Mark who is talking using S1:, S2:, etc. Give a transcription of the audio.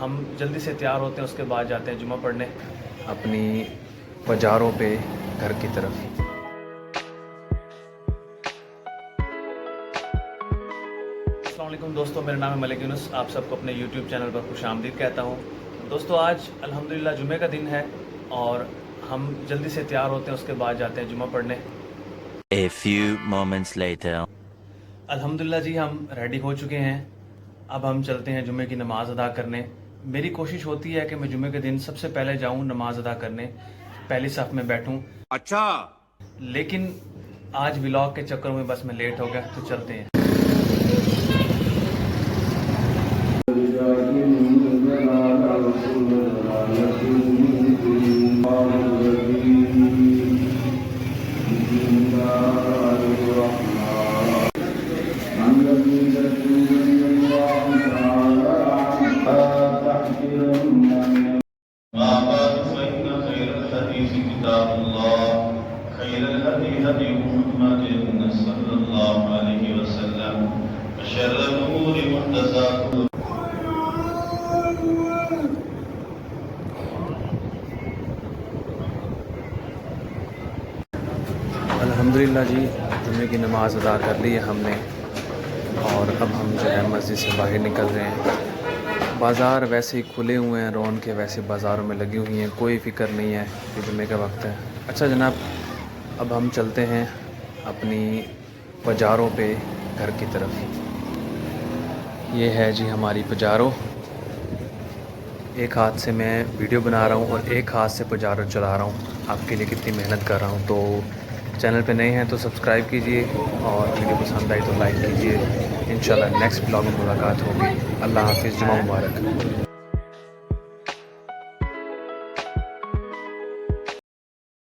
S1: ہم جلدی سے تیار ہوتے ہیں، اس کے بعد جاتے ہیں جمعہ پڑھنے اپنی بازاروں پہ گھر کی طرف۔ السلام علیکم دوستو، میرا نام ہے ملک یونس، آپ سب کو اپنے یوٹیوب چینل پر خوش آمدید کہتا ہوں۔ دوستو آج الحمدللہ جمعہ کا دن ہے اور ہم جلدی سے تیار ہوتے ہیں، اس کے بعد جاتے ہیں جمعہ پڑھنے۔
S2: A few moments later.
S1: الحمدللہ جی ہم ریڈی ہو چکے ہیں، اب ہم چلتے ہیں جمعے کی نماز ادا کرنے۔ میری کوشش ہوتی ہے کہ میں جمعے کے دن سب سے پہلے جاؤں نماز ادا کرنے، پہلی صف میں بیٹھوں،
S3: اچھا
S1: لیکن آج ولاگ کے چکر میں بس میں لیٹ ہو گیا، تو چلتے ہیں۔
S4: خير الهدي هدي محمد صلى الله عليه وسلم وشر الأمور محدثاتها
S1: الحمدللہ جی جمعے کی نماز ادا کر لی ہے ہم نے، اور اب ہم جو ہے مسجد سے باہر نکل رہے ہیں۔ بازار ویسے ہی کھلے ہوئے ہیں، رونقیں ویسے بازاروں میں لگی ہوئی ہیں، کوئی فکر نہیں ہے کہ جمعے کا وقت ہے۔ اچھا جناب، اب ہم چلتے ہیں اپنی بازاروں پہ گھر کی طرف۔ یہ ہے جی ہماری بازاروں، ایک ہاتھ سے میں ویڈیو بنا رہا ہوں اور ایک ہاتھ سے بازاروں چلا رہا ہوں، آپ کے لیے کتنی محنت کر رہا ہوں۔ تو چینل پہ نئے ہیں تو سبسکرائب کیجئے، اور ویڈیو پسند آئی تو لائک کیجئے۔ انشاءاللہ نیکسٹ بلاگ میں ملاقات ہوگی۔ اللہ حافظ، جمعہ مبارک۔